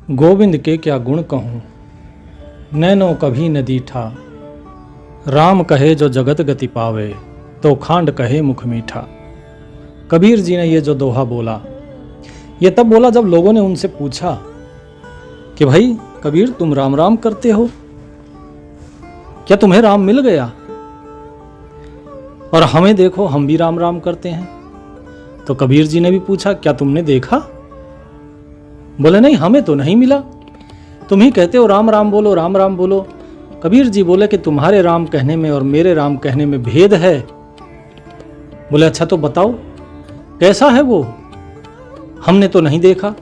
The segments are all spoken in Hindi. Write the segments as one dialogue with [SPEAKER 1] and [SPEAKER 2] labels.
[SPEAKER 1] गोविंद के क्या गुण कहूँ, नैनो कभी न दीठा। राम कहे जो जगत गति पावे, तो खांड कहे मुख मीठा। कबीर जी ने ये जो दोहा बोला, ये तब बोला जब लोगों ने उनसे पूछा कि भाई कबीर तुम राम राम करते हो, क्या तुम्हें राम मिल गया? और हमें देखो हम भी राम राम करते हैं। तो कबीर जी ने भी पूछा क्या तुमने देखा? बोले नहीं हमें तो नहीं मिला, तुम ही कहते हो राम राम बोलो राम राम बोलो। कबीर जी बोले कि तुम्हारे राम कहने में और मेरे राम कहने में भेद है। बोले अच्छा तो बताओ कैसा है वो, हमने तो नहीं देखा,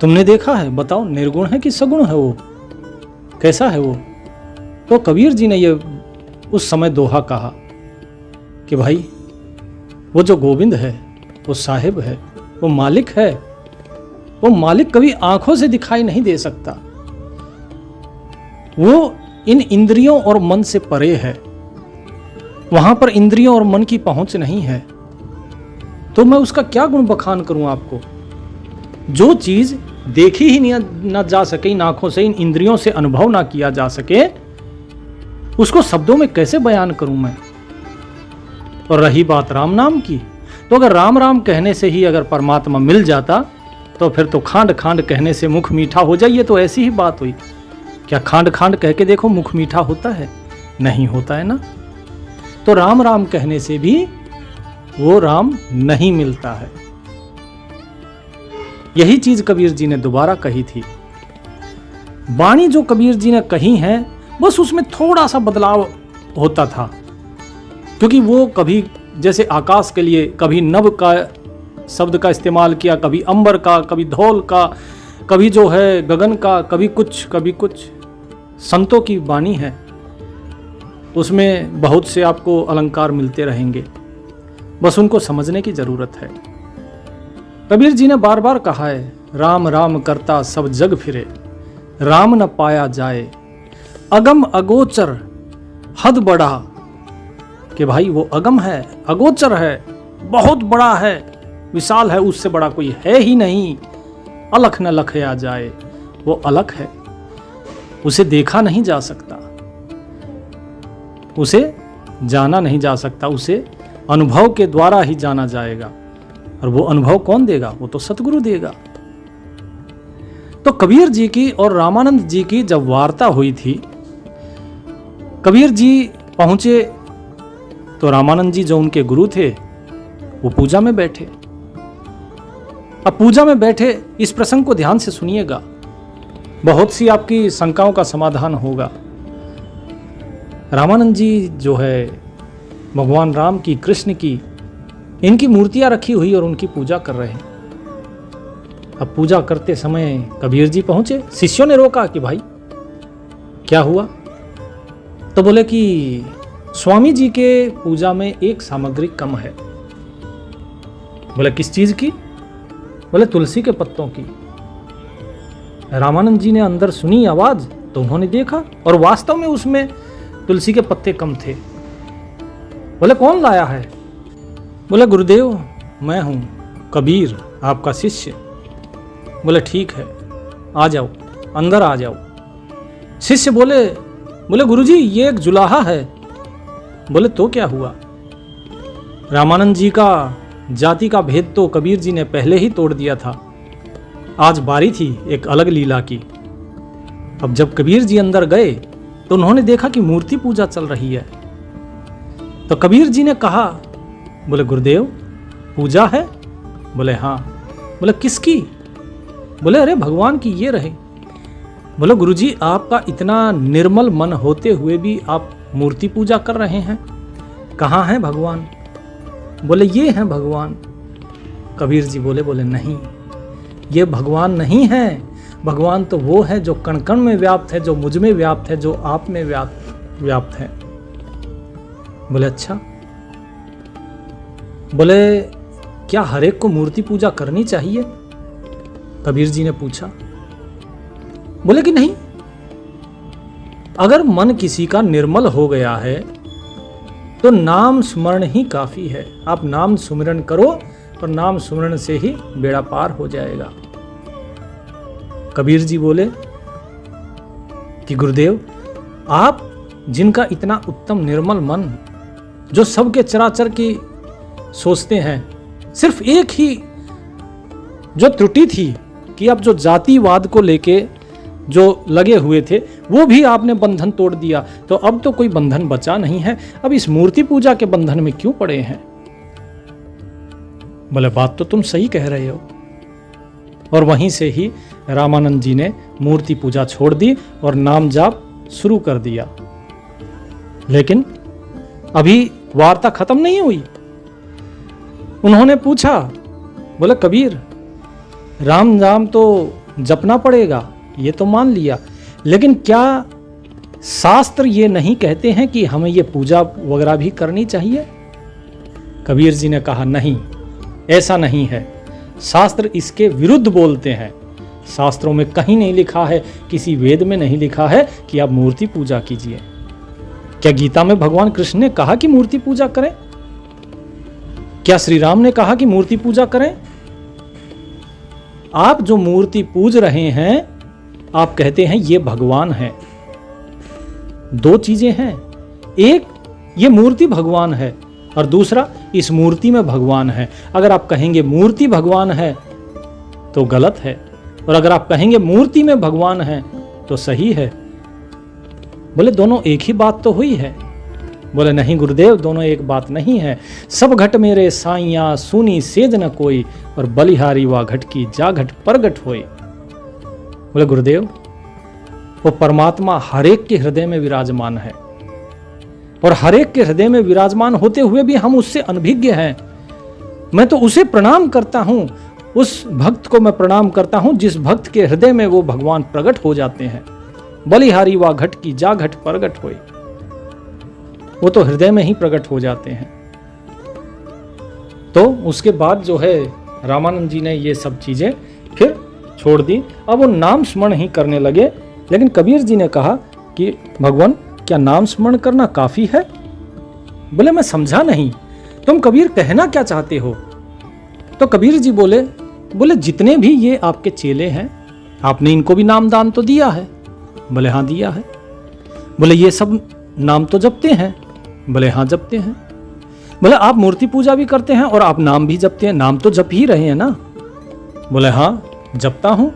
[SPEAKER 1] तुमने देखा है, बताओ निर्गुण है कि सगुण है वो, कैसा है वो? तो कबीर जी ने ये उस समय दोहा कहा कि भाई वो जो गोविंद है वो साहिब है, वो मालिक है। वो मालिक कभी आंखों से दिखाई नहीं दे सकता, वो इन इंद्रियों और मन से परे है, वहां पर इंद्रियों और मन की पहुंच नहीं है। तो मैं उसका क्या गुण बखान करूं आपको? जो चीज देखी ही ना जा सके, इन आंखों से, इन इंद्रियों से अनुभव ना किया जा सके, उसको शब्दों में कैसे बयान करूं मैं? और रही बात राम नाम की, तो अगर राम राम कहने से ही अगर परमात्मा मिल जाता तो फिर तो खांड खांड कहने से मुख मीठा हो जाइए। तो ऐसी ही बात हुई। क्या खांड खांड कह के देखो मुख मीठा होता है? नहीं होता है ना। तो राम राम कहने से भी वो राम नहीं मिलता है। यही चीज कबीर जी ने दोबारा कही थी। वाणी जो कबीर जी ने कही है बस उसमें थोड़ा सा बदलाव होता था, क्योंकि वो कभी जैसे आकाश के लिए कभी नभ का शब्द का इस्तेमाल किया, कभी अंबर का, कभी धौल का, कभी जो है गगन का, कभी कुछ कभी कुछ। संतों की वाणी है, उसमें बहुत से आपको अलंकार मिलते रहेंगे, बस उनको समझने की जरूरत है। कबीर जी ने बार बार कहा है राम राम करता सब जग फिरे, राम न पाया जाए अगम अगोचर हद बड़ा। कि भाई वो अगम है, अगोचर है, बहुत बड़ा है, विशाल है, उससे बड़ा कोई है ही नहीं। अलख न लखया जाए, वो अलख है, उसे देखा नहीं जा सकता, उसे जाना नहीं जा सकता, उसे अनुभव के द्वारा ही जाना जाएगा। और वो अनुभव कौन देगा? वो तो सतगुरु देगा। तो कबीर जी की और रामानंद जी की जब वार्ता हुई थी, कबीर जी पहुंचे तो रामानंद जी जो उनके गुरु थे वो पूजा में बैठे। अब पूजा में बैठे, इस प्रसंग को ध्यान से सुनिएगा, बहुत सी आपकी शंकाओं का समाधान होगा। रामानंद जी जो है भगवान राम की, कृष्ण की, इनकी मूर्तियां रखी हुई और उनकी पूजा कर रहे हैं। अब पूजा करते समय कबीर जी पहुंचे, शिष्यों ने रोका कि भाई क्या हुआ? तो बोले कि स्वामी जी के पूजा में एक सामग्री कम है। बोले किस चीज की? बोले तुलसी के पत्तों की। रामानंद जी ने अंदर सुनी आवाज तो उन्होंने देखा और वास्तव में उसमें तुलसी के पत्ते कम थे। बोले कौन लाया है? बोले गुरुदेव मैं हूं कबीर, आपका शिष्य। बोले ठीक है, आ जाओ, अंदर आ जाओ। शिष्य बोले गुरुजी ये एक जुलाहा है। बोले तो क्या हुआ? रामानंद जी का जाति का भेद तो कबीर जी ने पहले ही तोड़ दिया था, आज बारी थी एक अलग लीला की। अब जब कबीर जी अंदर गए तो उन्होंने देखा कि मूर्ति पूजा चल रही है। तो कबीर जी ने कहा, बोले गुरुदेव पूजा है? बोले हाँ। बोले किसकी? बोले अरे भगवान की ये रहे। बोले गुरुजी आपका इतना निर्मल मन होते हुए भी आप मूर्ति पूजा कर रहे हैं, कहाँ हैं भगवान? बोले ये हैं भगवान। कबीर जी बोले नहीं, ये भगवान नहीं है, भगवान तो वो है जो कण कण में व्याप्त है, जो मुझ में व्याप्त है, जो आप में व्याप्त है। बोले अच्छा। बोले क्या हर एक को मूर्ति पूजा करनी चाहिए? कबीर जी ने पूछा। बोले कि नहीं, अगर मन किसी का निर्मल हो गया है तो नाम स्मरण ही काफी है। आप नाम सुमिरन करो और नाम सुमिरन से ही बेड़ा पार हो जाएगा। कबीर जी बोले कि गुरुदेव, आप जिनका इतना उत्तम निर्मल मन, जो सबके चराचर की सोचते हैं, सिर्फ एक ही जो त्रुटि थी कि आप जो जातिवाद को लेके जो लगे हुए थे वो भी आपने बंधन तोड़ दिया, तो अब तो कोई बंधन बचा नहीं है, अब इस मूर्ति पूजा के बंधन में क्यों पड़े हैं? बोले बात तो तुम सही कह रहे हो। और वहीं से ही रामानंद जी ने मूर्ति पूजा छोड़ दी और नाम जाप शुरू कर दिया। लेकिन अभी वार्ता खत्म नहीं हुई। उन्होंने पूछा, बोले कबीर, राम नाम तो जपना पड़ेगा, ये तो मान लिया, लेकिन क्या शास्त्र ये नहीं कहते हैं कि हमें ये पूजा वगैरह भी करनी चाहिए? कबीर जी ने कहा नहीं, ऐसा नहीं है, शास्त्र इसके विरुद्ध बोलते हैं। शास्त्रों में कहीं नहीं लिखा है, किसी वेद में नहीं लिखा है कि आप मूर्ति पूजा कीजिए। क्या गीता में भगवान कृष्ण ने कहा कि मूर्ति पूजा करें? क्या श्री राम ने कहा कि मूर्ति पूजा करें? आप जो मूर्ति पूज रहे हैं, आप कहते हैं ये भगवान है। दो चीजें हैं, एक ये मूर्ति भगवान है और दूसरा इस मूर्ति में भगवान है। अगर आप कहेंगे मूर्ति भगवान है तो गलत है, और अगर आप कहेंगे मूर्ति में भगवान है तो सही है। बोले दोनों एक ही बात तो हुई है। बोले नहीं गुरुदेव, दोनों एक बात नहीं है। सब घट मेरे साइया सुनी सेज न कोई, और बलिहारी वा घट की जा घट परगट होए। बोले गुरुदेव, वो परमात्मा हरेक के हृदय में विराजमान है, और हरेक के हृदय में विराजमान होते हुए भी हम उससे अनभिज्ञ हैं। मैं तो उसे प्रणाम करता हूं, उस भक्त को मैं प्रणाम करता हूं जिस भक्त के हृदय में वो भगवान प्रकट हो जाते हैं। बलिहारी वा घट की जा घट परगट होए, वो तो हृदय में ही प्रकट हो जाते हैं। तो उसके बाद जो है रामानंद जी ने ये सब चीजें फिर छोड़ दी। अब वो नाम स्मरण ही करने लगे। लेकिन कबीर जी ने कहा कि भगवान, क्या नाम स्मरण करना काफी है? बोले मैं समझा नहीं, तुम कबीर कहना क्या चाहते हो? तो कबीर जी बोले जितने भी ये आपके चेले हैं, आपने इनको भी नाम दान तो दिया है? बोले हाँ दिया है। बोले ये सब नाम तो जपते हैं? बोले हाँ जपते हैं। बोले आप मूर्ति पूजा भी करते हैं और आप नाम भी जपते हैं, नाम तो जप ही रहे हैं ना? बोले हाँ जपता हूं।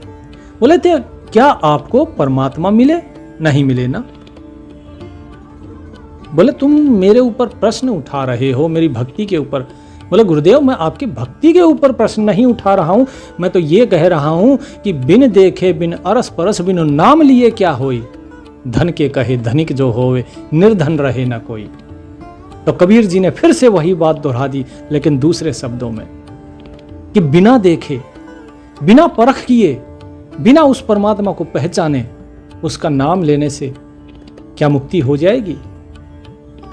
[SPEAKER 1] बोले थे क्या आपको परमात्मा मिले? नहीं मिले ना। बोले तुम मेरे ऊपर प्रश्न उठा रहे हो, मेरी भक्ति के ऊपर। बोले गुरुदेव, मैं आपकी भक्ति के ऊपर प्रश्न नहीं उठा रहा हूं, मैं तो ये कह रहा हूं कि बिन देखे बिन अरस परस बिन नाम लिए क्या होई, धन के कहे धनिक जो होवे निर्धन रहे ना कोई। तो कबीर जी ने फिर से वही बात दोहरा दी, लेकिन दूसरे शब्दों में, कि बिना देखे, बिना परख किए, बिना उस परमात्मा को पहचाने उसका नाम लेने से क्या मुक्ति हो जाएगी?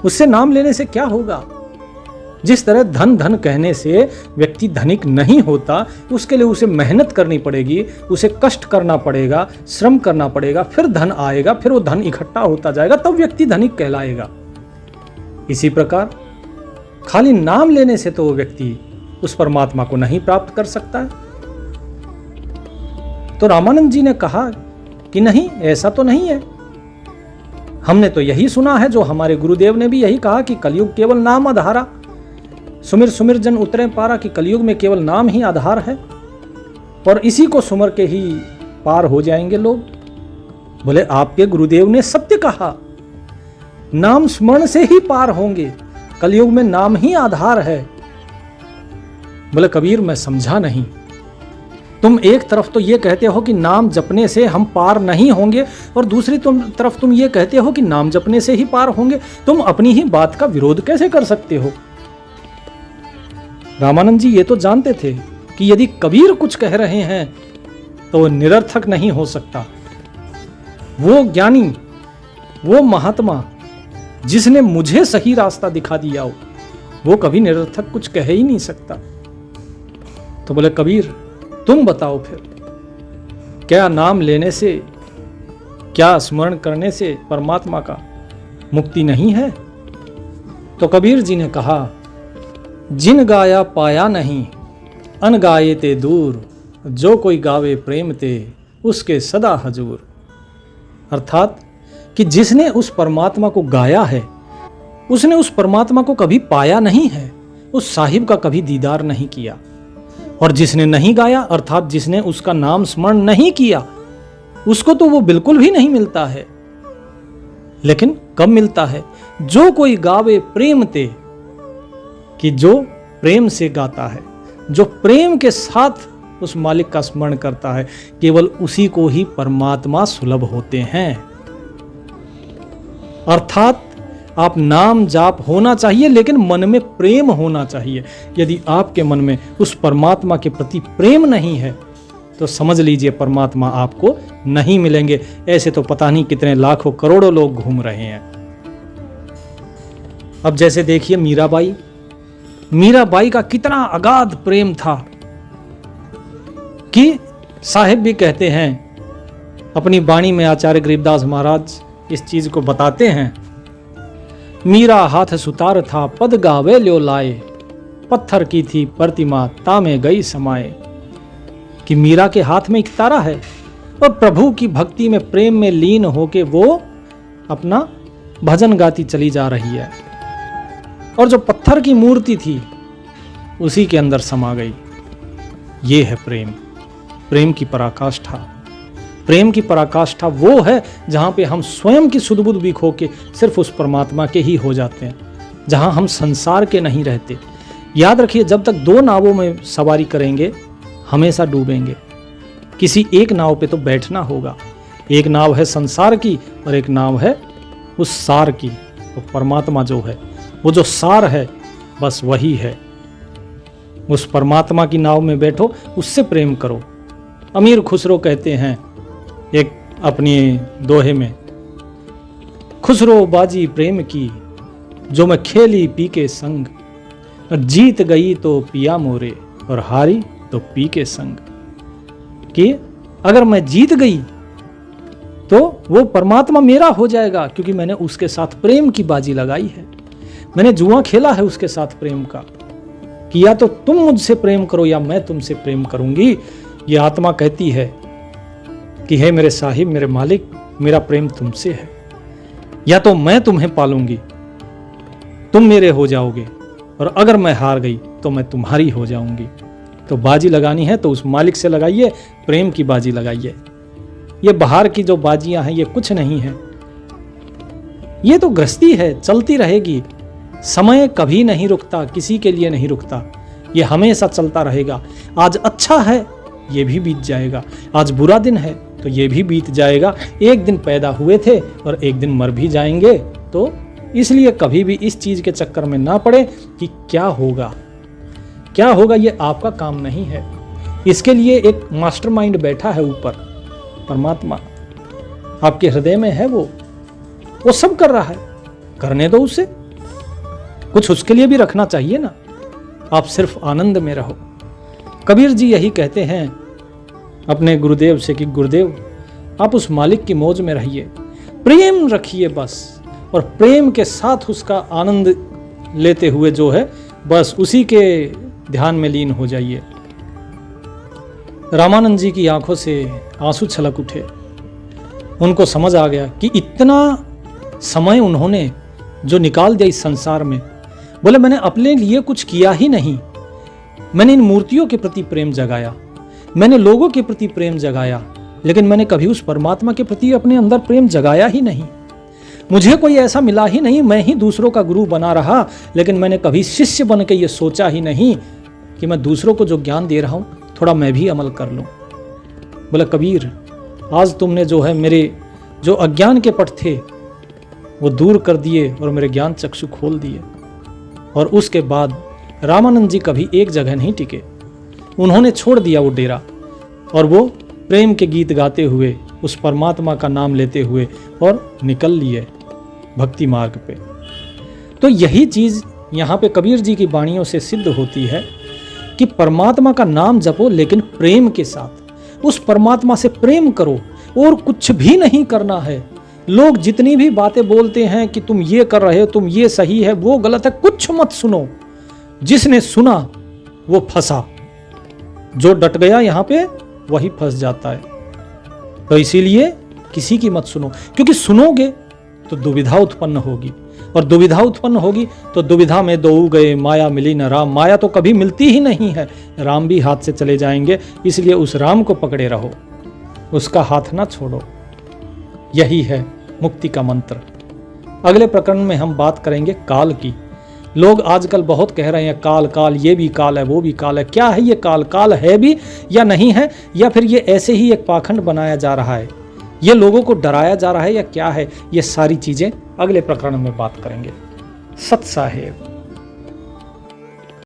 [SPEAKER 1] उससे नाम लेने से क्या होगा? जिस तरह धन धन कहने से व्यक्ति धनिक नहीं होता, उसके लिए उसे मेहनत करनी पड़ेगी, उसे कष्ट करना पड़ेगा, श्रम करना पड़ेगा, फिर धन आएगा, फिर वो धन इकट्ठा होता जाएगा, तब व्यक्ति धनिक कहलाएगा। इसी प्रकार खाली नाम लेने से तो वो व्यक्ति उस परमात्मा को नहीं प्राप्त कर सकता है। तो रामानंद जी ने कहा कि नहीं, ऐसा तो नहीं है। हमने तो यही सुना है, जो हमारे गुरुदेव ने भी यही कहा कि कलयुग केवल नाम आधारा, सुमिर सुमिर जन उतरे पारा, कि कलयुग में केवल नाम ही आधार है और इसी को सुमर के ही पार हो जाएंगे लोग। बोले आपके गुरुदेव ने सत्य कहा, नाम स्मरण से ही पार होंगे, कलयुग में नाम ही आधार है। बोले कबीर, मैं समझा नहीं। तुम एक तरफ तो ये कहते हो कि नाम जपने से हम पार नहीं होंगे, और दूसरी तरफ तुम ये कहते हो कि नाम जपने से ही पार होंगे। तुम अपनी ही बात का विरोध कैसे कर सकते हो? रामानंद जी ये तो जानते थे कि यदि कबीर कुछ कह रहे हैं तो वो निरर्थक नहीं हो सकता। वो ज्ञानी, वो महात्मा जिसने मुझे सही रास्ता दिखा दिया हो, वो कभी निरर्थक कुछ कह ही नहीं सकता। तो बोले कबीर, तुम बताओ फिर, क्या नाम लेने से, क्या स्मरण करने से परमात्मा का मुक्ति नहीं है? तो कबीर जी ने कहा, जिन गाया पाया नहीं, अन गाये ते दूर, जो कोई गावे प्रेम ते, उसके सदा हजूर। अर्थात कि जिसने उस परमात्मा को गाया है उसने उस परमात्मा को कभी पाया नहीं है, उस साहिब का कभी दीदार नहीं किया। और जिसने नहीं गाया अर्थात जिसने उसका नाम स्मरण नहीं किया उसको तो वो बिल्कुल भी नहीं मिलता है। लेकिन कब मिलता है? जो कोई गावे प्रेम ते, कि जो प्रेम से गाता है, जो प्रेम के साथ उस मालिक का स्मरण करता है, केवल उसी को ही परमात्मा सुलभ होते हैं। अर्थात आप नाम जाप होना चाहिए लेकिन मन में प्रेम होना चाहिए। यदि आपके मन में उस परमात्मा के प्रति प्रेम नहीं है तो समझ लीजिए परमात्मा आपको नहीं मिलेंगे। ऐसे तो पता नहीं कितने लाखों करोड़ों लोग घूम रहे हैं। अब जैसे देखिए मीराबाई का कितना अगाध प्रेम था कि साहिब भी कहते हैं अपनी वाणी में, आचार्य गरीबदास महाराज इस चीज को बताते हैं, मीरा हाथ सुतार था पद गावे ल्यो लाए, पत्थर की थी प्रतिमा तामे गई समाए। कि मीरा के हाथ में एक तारा है और प्रभु की भक्ति में प्रेम में लीन होके वो अपना भजन गाती चली जा रही है, और जो पत्थर की मूर्ति थी उसी के अंदर समा गई। ये है प्रेम, प्रेम की पराकाष्ठा। प्रेम की पराकाष्ठा वो है जहां पे हम स्वयं की सुध-बुध भी खो के सिर्फ उस परमात्मा के ही हो जाते हैं, जहां हम संसार के नहीं रहते। याद रखिए, जब तक दो नावों में सवारी करेंगे हमेशा डूबेंगे। किसी एक नाव पे तो बैठना होगा। एक नाव है संसार की और एक नाव है उस सार की। तो परमात्मा जो है, वो जो सार है, बस वही है। उस परमात्मा की नाव में बैठो, उससे प्रेम करो। अमीर खुसरो कहते हैं एक अपनी दोहे में, खुसरो बाजी प्रेम की जो मैं खेली पी के संग, जीत गई तो पिया मोरे और हारी तो पी के संग। कि अगर मैं जीत गई तो वो परमात्मा मेरा हो जाएगा, क्योंकि मैंने उसके साथ प्रेम की बाजी लगाई है। मैंने जुआ खेला है उसके साथ प्रेम का, कि या तो तुम मुझसे प्रेम करो या मैं तुमसे प्रेम करूंगी। ये आत्मा कहती है कि हे मेरे साहिब, मेरे मालिक, मेरा प्रेम तुमसे है। या तो मैं तुम्हें पालूंगी, तुम मेरे हो जाओगे, और अगर मैं हार गई तो मैं तुम्हारी हो जाऊंगी। तो बाजी लगानी है तो उस मालिक से लगाइए, प्रेम की बाजी लगाइए। ये बाहर की जो बाजियां हैं ये कुछ नहीं है। ये तो गृहस्थी है, चलती रहेगी। समय कभी नहीं रुकता, किसी के लिए नहीं रुकता। ये हमेशा चलता रहेगा। आज अच्छा है, ये भी बीत जाएगा। आज बुरा दिन है तो ये भी बीत जाएगा। एक दिन पैदा हुए थे और एक दिन मर भी जाएंगे। तो इसलिए कभी भी इस चीज के चक्कर में ना पड़े कि क्या होगा, क्या होगा, ये आपका काम नहीं है। इसके लिए एक मास्टरमाइंड बैठा है ऊपर, परमात्मा आपके हृदय में है। वो सब कर रहा है, करने दो उसे। कुछ उसके लिए भी रखना चाहिए ना। आप सिर्फ आनंद में रहो। कबीर जी यही कहते हैं अपने गुरुदेव से कि गुरुदेव, आप उस मालिक की मौज में रहिए, प्रेम रखिए बस, और प्रेम के साथ उसका आनंद लेते हुए जो है बस उसी के ध्यान में लीन हो जाइए। रामानंद जी की आंखों से आंसू छलक उठे। उनको समझ आ गया कि इतना समय उन्होंने जो निकाल दिया इस संसार में, बोले मैंने अपने लिए कुछ किया ही नहीं। मैंने इन मूर्तियों के प्रति प्रेम जगाया, मैंने लोगों के प्रति प्रेम जगाया, लेकिन मैंने कभी उस परमात्मा के प्रति अपने अंदर प्रेम जगाया ही नहीं। मुझे कोई ऐसा मिला ही नहीं। मैं ही दूसरों का गुरु बना रहा, लेकिन मैंने कभी शिष्य बन के ये सोचा ही नहीं कि मैं दूसरों को जो ज्ञान दे रहा हूं थोड़ा मैं भी अमल कर लूं। बोला कबीर, आज तुमने जो है मेरे जो अज्ञान के पट थे वो दूर कर दिए और मेरे ज्ञान चक्षु खोल दिए। और उसके बाद रामानंद जी कभी एक जगह नहीं टिके। उन्होंने छोड़ दिया वो डेरा और वो प्रेम के गीत गाते हुए, उस परमात्मा का नाम लेते हुए और निकल लिए भक्ति मार्ग पे। तो यही चीज यहाँ पे कबीर जी की वाणियों से सिद्ध होती है कि परमात्मा का नाम जपो, लेकिन प्रेम के साथ। उस परमात्मा से प्रेम करो और कुछ भी नहीं करना है। लोग जितनी भी बातें बोलते हैं कि तुम ये कर रहे हो, तुम ये सही है, वो गलत है, कुछ मत सुनो। जिसने सुना वो फंसा, जो डट गया यहाँ पे वही फंस जाता है। तो इसीलिए किसी की मत सुनो, क्योंकि सुनोगे तो दुविधा उत्पन्न होगी, और दुविधा उत्पन्न होगी तो दुविधा में दो गए माया मिली न राम। माया तो कभी मिलती ही नहीं है, राम भी हाथ से चले जाएंगे। इसलिए उस राम को पकड़े रहो, उसका हाथ ना छोड़ो। यही है मुक्ति का मंत्र। अगले प्रकरण में हम बात करेंगे काल की। लोग आजकल बहुत कह रहे हैं काल काल, ये भी काल है वो भी काल है। क्या है ये काल? काल है भी या नहीं है, या फिर ये ऐसे ही एक पाखंड बनाया जा रहा है, ये लोगों को डराया जा रहा है, या क्या है? ये सारी चीजें अगले प्रकरण में बात करेंगे। सत साहेब।